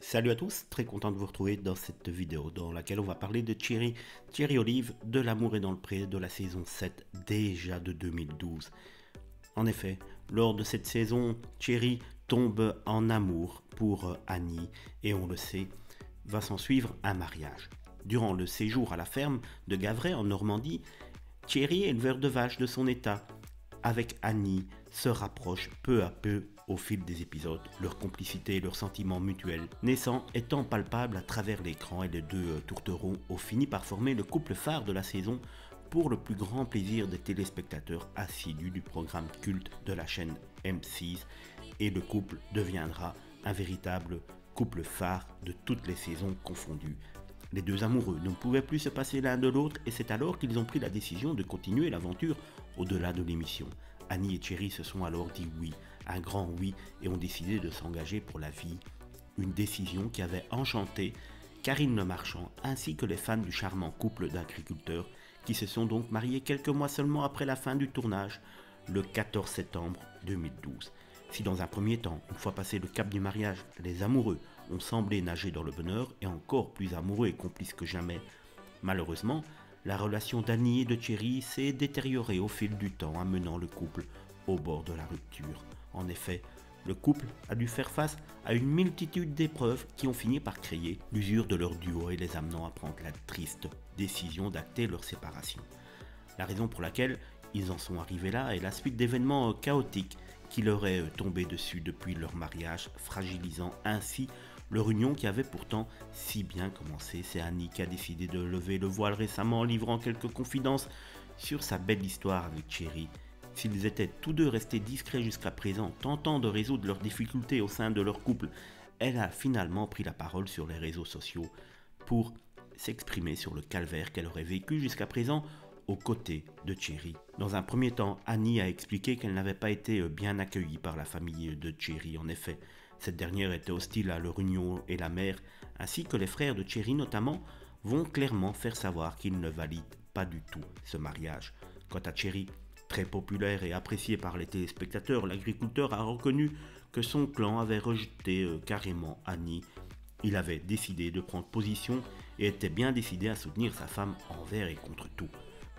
Salut à tous, très content de vous retrouver dans cette vidéo dans laquelle on va parler de Thierry Olive, de l'amour est dans le pré de la saison 7, déjà de 2012. En effet, lors de cette saison, Thierry tombe en amour pour Annie et on le sait, va s'en suivre un mariage. Durant le séjour à la ferme de Gavray en Normandie, Thierry, éleveur de vaches de son état, avec Annie, se rapprochent peu à peu au fil des épisodes, leur complicité et leurs sentiments mutuels naissant étant palpables à travers l'écran et les deux tourtereaux ont fini par former le couple phare de la saison pour le plus grand plaisir des téléspectateurs assidus du programme culte de la chaîne M6 et le couple deviendra un véritable couple phare de toutes les saisons confondues. Les deux amoureux ne pouvaient plus se passer l'un de l'autre et c'est alors qu'ils ont pris la décision de continuer l'aventure au-delà de l'émission. Annie et Thierry se sont alors dit oui, un grand oui, et ont décidé de s'engager pour la vie. Une décision qui avait enchanté Karine Le Marchand ainsi que les fans du charmant couple d'agriculteurs qui se sont donc mariés quelques mois seulement après la fin du tournage, le 14 septembre 2012. Si dans un premier temps, une fois passé le cap du mariage, les amoureux ont semblé nager dans le bonheur et encore plus amoureux et complices que jamais, malheureusement, la relation d'Annie et de Thierry s'est détériorée au fil du temps, amenant le couple au bord de la rupture. En effet, le couple a dû faire face à une multitude d'épreuves qui ont fini par créer l'usure de leur duo et les amenant à prendre la triste décision d'acter leur séparation. La raison pour laquelle ils en sont arrivés là est la suite d'événements chaotiques qui leur est tombé dessus depuis leur mariage, fragilisant ainsi leur union qui avait pourtant si bien commencé. C'est Annie qui a décidé de lever le voile récemment en livrant quelques confidences sur sa belle histoire avec Thierry. S'ils étaient tous deux restés discrets jusqu'à présent, tentant de résoudre leurs difficultés au sein de leur couple, elle a finalement pris la parole sur les réseaux sociaux pour s'exprimer sur le calvaire qu'elle aurait vécu jusqu'à présent aux côtés de Thierry. Dans un premier temps, Annie a expliqué qu'elle n'avait pas été bien accueillie par la famille de Thierry. En effet, cette dernière était hostile à leur union et la mère, ainsi que les frères de Thierry notamment, vont clairement faire savoir qu'ils ne valident pas du tout ce mariage. Quant à Thierry, très populaire et apprécié par les téléspectateurs, l'agriculteur a reconnu que son clan avait rejeté carrément Annie. Il avait décidé de prendre position et était bien décidé à soutenir sa femme envers et contre tout.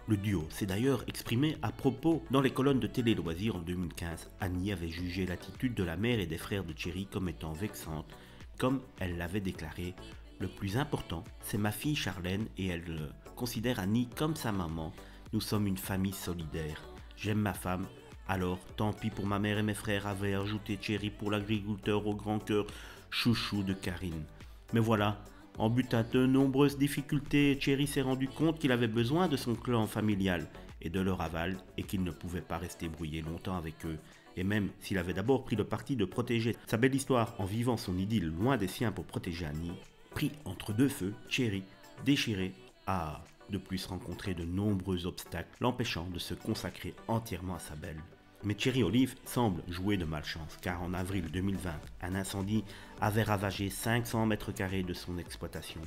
Le duo s'est d'ailleurs exprimé à propos dans les colonnes de Télé Loisirs en 2015. Annie avait jugé l'attitude de la mère et des frères de Thierry comme étant vexante, comme elle l'avait déclaré. Le plus important, c'est ma fille Charlène et elle considère Annie comme sa maman. Nous sommes une famille solidaire. J'aime ma femme, alors tant pis pour ma mère et mes frères, avait ajouté Thierry pour l'agriculteur au grand cœur chouchou de Karine. Mais voilà, en but à de nombreuses difficultés, Thierry s'est rendu compte qu'il avait besoin de son clan familial et de leur aval et qu'il ne pouvait pas rester brouillé longtemps avec eux. Et même s'il avait d'abord pris le parti de protéger sa belle histoire en vivant son idylle loin des siens pour protéger Annie, pris entre deux feux, Thierry, déchiré, a de plus rencontré de nombreux obstacles l'empêchant de se consacrer entièrement à sa belle. Mais Thierry Olive semble jouer de malchance car en avril 2020, un incendie avait ravagé 500 mètres carrés de son exploitation,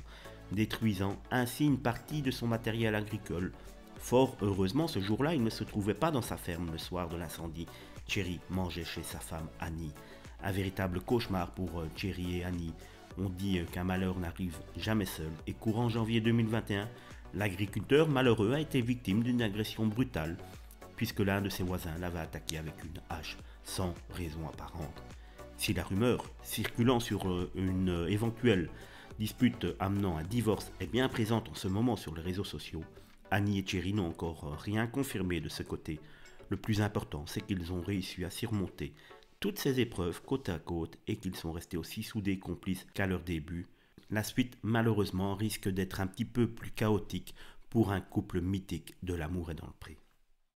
détruisant ainsi une partie de son matériel agricole. Fort heureusement, ce jour-là, il ne se trouvait pas dans sa ferme le soir de l'incendie. Thierry mangeait chez sa femme Annie. Un véritable cauchemar pour Thierry et Annie. On dit qu'un malheur n'arrive jamais seul et courant janvier 2021, l'agriculteur malheureux a été victime d'une agression brutale puisque l'un de ses voisins l'avait attaqué avec une hache sans raison apparente. Si la rumeur circulant sur une éventuelle dispute amenant un divorce est bien présente en ce moment sur les réseaux sociaux, Annie et Thierry n'ont encore rien confirmé de ce côté. Le plus important, c'est qu'ils ont réussi à surmonter toutes ces épreuves côte à côte et qu'ils sont restés aussi soudés et complices qu'à leur début. La suite, malheureusement, risque d'être un petit peu plus chaotique pour un couple mythique de l'amour est dans le pré.